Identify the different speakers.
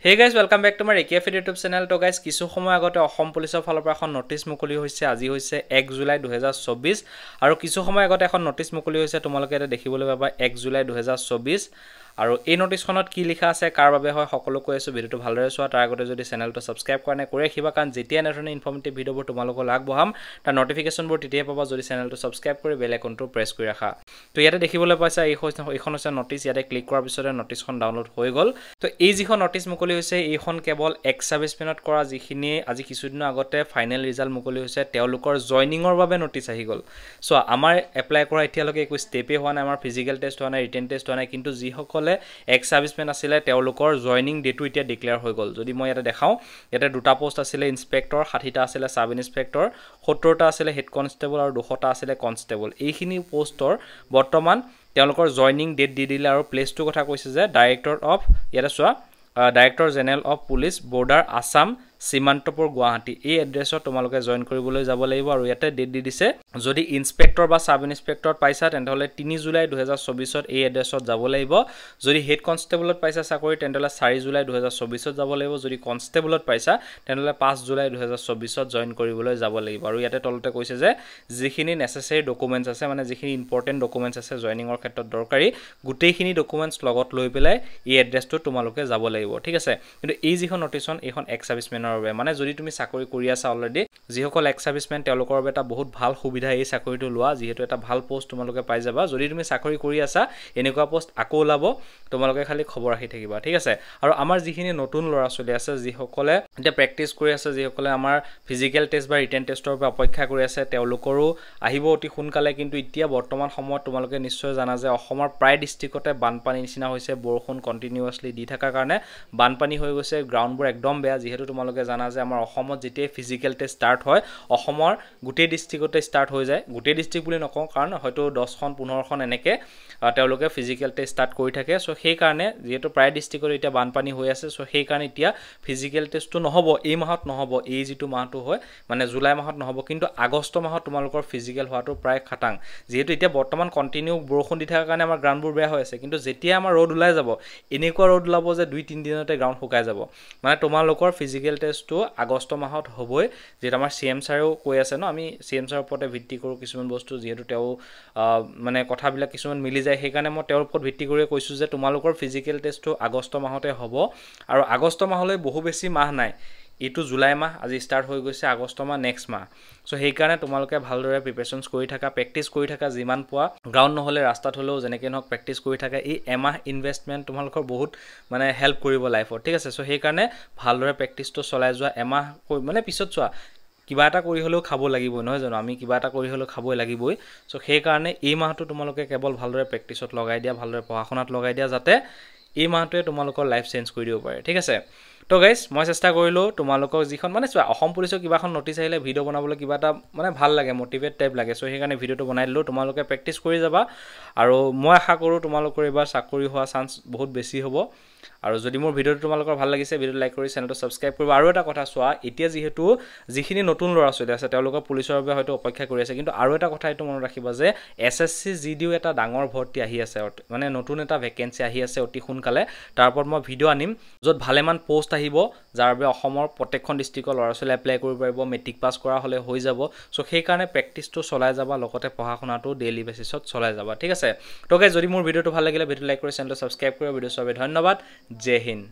Speaker 1: Hey guys, welcome back to my AKF YouTube channel. To guys, কিছু সময় আগতে অসম পুলিচৰ ফালৰ পৰা এখন নোটিছ মুকলি হৈছে আজি হৈছে 1 জুলাই 2024 আৰু কিছু সময় আগতে এখন নোটিছ মুকলি হৈছে তোমালোকে এটা দেখিবলৈ পাবা 1 জুলাই 2024 আৰু এই নোটিছখনত কি লিখা আছে কাৰ বাবে হয় সকলো কৈ আছো ভিডিওটো ভালদৰে চোৱা তাৰ আগতে যদি চেনেলটো সাবস্ক্ৰাইব কৰা নাই কৰি ৰাখিবা কাৰণ যেতিয়া এনেধৰণৰ ইনফৰ্মেটিভ ভিডিওবোৰ তোমালোকক আগবঢ়াম তাৰ নটিফিকেশনবোৰ তেতিয়া পাবা যদি চেনেলটো সাবস্ক্ৰাইব কৰি বেল আইকনটো প্ৰেছ কৰি ৰাখা তো ইয়াতে দেখিবলৈ পাইছা এইখন হৈছে নোটিছ ইয়াতে ক্লিক কৰাৰ পিছতে নোটিছখন ডাউনলোড হৈ গল তো এই যিখন নোটিছ মুকলি হৈছে এইখন কেৱল এক্স সাৰ্ভিসমেনত কৰা যিখিনি আজি কিছুদিনৰ আগতে ফাইনেল ৰিজাল্ট মুকলি হৈছে তেওঁলোকৰ জয়নিংৰ বাবে নোটিছ আহি গল সো আমাৰ এপ্লাই কৰা এতিয়ালৈকে একো ষ্টেপে হোৱা নাই আমাৰ ফিজিক্যাল টেষ্ট হোৱা নাই ৰিটেন টেষ্ট হোৱা নাই কিন্তু যিসকলে এক্স সাৰ্ভিসমেন আছিলে তেওঁলোকৰ জয়নিং ডেটটো এতিয়া ডিক্লেয়াৰ হৈ গল যদি মই ইয়াতে দেখাও ইয়াতে দুটা পোষ্ট আছিলে ইনস্পেক্টৰ 60টা আছিলে সাব ইনস্পেক্টৰ 70টা আছিলে হেড কনস্টেবল আৰু 200টা আছিলে কনস্টেবল এইখিনি পোষ্টৰ বৰ্তমান তেওঁলোকৰ জয়নিং ডেট দি দিলে আৰু প্লেছটো কথা কৈছে যে ডাইৰেক্টৰ অফ ইয়াতে চোৱা director general of police border Assam সীমান্তপুৰ গুৱাহাটী এই এড্ৰেছত তোমালোকে জয়েন কৰিবলৈ যাব লাগিব আৰু ইয়াতে ডেট দি দিছে যদি ইনস্পেক্টৰ বা সাব ইনস্পেক্টৰ পাইছা তেনহলে 3 জুলাই 2024 ত এই এড্ৰেছত যাব লাগিব যদি হেড কনস্টেবলত পাইছা চাকৰি তেনহলে 4 জুলাই 2024 ত যাব লাগিব যদি কনস্টেবলত পাইছা তেনহলে 5 জুলাই 2024 ত জয়েন কৰিবলৈ যাব লাগিব আৰু ইয়াতে তলতে কৈছে যে যিখিনি নেসেসাৰী ডকুমেন্টছ আছে মানে যিখিনি ইম্পৰ্টেন্ট ডকুমেন্টছ আছে জয়েনিংৰ ক্ষেত্ৰত দৰকাৰী গোটেইখিনি ডকুমেন্টছ লগত লৈ পেলাই এই এড্ৰেছটো তোমালোকে যাব লাগিব ঠিক আছে কিন্তু এই যিখন নোটিছন এইখন এক্স সাৰ্ভিসমেন মানে যদি তুমি চাকৰি কৰি আছা অলৰেডি যিসকল এক্স সাৰ্ভিসমেন তেওঁলোকৰ বাবে এটা বহুত ভাল সুবিধা এই চাকৰিটো লোৱা যেহেতু এটা ভাল পোষ্ট তোমালোকে পাই যাবা যদি তুমি চাকৰি কৰি আছা এনেকুৱা পোষ্ট আকৌ ওলাব তোমালোকে খালি খবৰ ৰাখি থাকিবা ঠিক আছে আৰু আমাৰ যিখিনি নতুন লৰা চলি আছে যিসকলে এতিয়া প্ৰেক্টিছ কৰি আছে যিসকলে আমাৰ ফিজিক্যাল টেষ্ট বা ৰিটেন টেষ্টৰ বাবে অপেক্ষা কৰি আছে তেওঁলোকৰো আহিব অতি সোনকালে কিন্তু এতিয়া বৰ্তমান সময়ত তোমালোকে নিশ্চয় জানা যে অসমৰ প্ৰায় ডিস্ট্ৰিক্টতে বানপানী নিচিনা হৈছে বৰষুণ কন্টিনিউয়াছলি দি থাকাৰ কাৰণে বানপানী হৈ গৈছে গ্ৰাউণ্ডবোৰ একদম বেয়া যেহেতু তোমালোকে জানা যে আমাৰ অসমত যেতিয়া ফিজিক্যাল টেষ্ট স্টাৰ্ট হয় অসমৰ গোটেই ডিস্ট্ৰিক্টতে স্টাৰ্ট হৈ যায় গোটেই ডিস্ট্ৰিক্ট বুলি নকওঁ কাৰণ হয়তো 10খন 15খন এনেকে তেওঁলোকে ফিজিক্যাল টেষ্ট স্টাৰ্ট কৰি থাকে সো সেই কাৰণে যেহেতু প্ৰায় ডিস্ট্ৰিক্টত এতিয়া বানপানী হৈ আছে সো সেই কাৰণে এতিয়া ফিজিক্যাল টেষ্টটো নহব এই মাহত নহব এই যেটো মাহটো হয় মানে জুলাই মাহত নহব কিন্তু আগষ্ট মাহত তোমালোকৰ ফিজিক্যাল হোৱাটো প্ৰায় খাটাং যেহেতু এতিয়া বৰ্তমান কন্টিনিউ বৰষুণ দি থাকাৰ কাৰণে আমাৰ গ্ৰাউণ্ডবোৰ বেয়া হৈ আছে কিন্তু যেতিয়া আমাৰ ৰ'দ ওলাই যাব এনেকুৱা ৰ'দ ওলাব যে 2-3 দিনতে গ্ৰাউণ্ড শুকাই যাব মানে তোমালোকৰ ফিজিক্যাল টেষ্টটো আগষ্ট মাহত হ'বই যেটা আমাৰ সিএম ছাৰেও কৈ আছে ন আমি সিএম ছাৰৰ ওপৰতে ভিত্তি কৰো কিছুমান বস্তু যেহেতু তেওঁ মানে কথাবিলাক কিছুমান মিলি যায় সেইকাৰণে মই তেওঁৰ ওপৰত ভিত্তি কৰি কৈছো যে তোমালোকৰ ফিজিক্যাল টেষ্টটো আগষ্ট মাহতে হ'ব আৰু আগষ্ট মাহলৈ বহু বেছি মাহ নাই ইটো জুলাই মাহ আজি স্টাৰ্ট হৈ গৈছে আগষ্ট মাহ নেক্সট মাহ সো সেই কাৰণে তোমালোকে ভালদৰে প্ৰিপাৰেচনছ কৰি থাকা প্ৰেক্টিছ কৰি থাকা যিমান পোৱা গ্ৰাউণ্ড নহলে ৰাস্তাত হলেও যেনেকৈ নহক প্ৰেক্টিছ কৰি থাকা এই এমাহ ইনভেষ্টমেন্ট তোমালোকৰ বহুত মানে হেল্প কৰিব লাইফত ঠিক আছে সো সেই কাৰণে ভালদৰে প্ৰেক্টিছটো চলাই যোৱা এমাহ মানে পিছত চোৱা কিবা এটা কৰি হলেও খাব লাগিব নহয় জানো আমি কিবা এটা কৰি হলেও খাবই লাগিবই সো সেই কাৰণে এই মাহটো তোমালোকে কেৱল ভালদৰে প্ৰেক্টিছত লগাই দিয়া ভালদৰে পঢ়াশুনাত লগাই দিয়া যাতে এই মাহটোৱে তোমালোকৰ লাইফ চেঞ্জ কৰি দিব পাৰে ঠিক আছে তো গাইস মই চেষ্টা কৰিলো তোমালোকক যিখন মানে চোৱা অসম পুলিচৰ কিবাখন নোটিছ আহিলে ভিডিও বনাবলৈ কিবা এটা মানে ভাল লাগে মোটিভেট টাইপ লাগে সো সেই কাৰণে ভিডিওটো বনাই দিলো তোমালোকে প্ৰেক্টিছ কৰি যাবা আৰু মই আশা কৰো তোমালোকৰ এবাৰ চাকৰি হোৱা চান্স বহুত বেছি হ'ব আৰু যদি মোৰ ভিডিওটো তোমালোকৰ ভাল লাগিছে ভিডিও লাইক কৰি চেনেলটো সাবস্ক্ৰাইব কৰিবা আৰু এটা কথা চোৱা এতিয়া যেহেতু যিখিনি নতুন লৰা চলি আছে তেওঁলোকৰ পুলিচৰ বাবে হয়তো অপেক্ষা কৰি আছে কিন্তু আৰু এটা কথা এটো মনত ৰাখিবা যে এসএসসি জিডিও এটা ডাঙৰ ভৰ্তি আহি আছে মানে নতুন এটা ভ্যাকেন্সি আহি আছে অতি সোনকালে তাৰ ওপৰত মই ভিডিও আনিম যত ভালেমান পোষ্ট আহিব যাৰ বাবে অসমৰ প্ৰত্যেকখন ডিস্ট্ৰিক্টৰ লৰা চলি এপ্লাই কৰিব পাৰিব মেট্ৰিক পাছ কৰা হলে হৈ যাব সো সেই কাৰণে প্ৰেক্টিছটো চলাই যাবা লগতে পঢ়াশুনাটো ডেইলি বেসিছত চলাই যাবা ঠিক আছে তো গাইস যদি মোৰ ভিডিওটো ভাল লাগিলে ভিডিও লাইক কৰি চেনেলটো সাবস্ক্ৰাইব কৰি ভিডিও চাবলৈ ধন্যবাদ জয় হিন্দ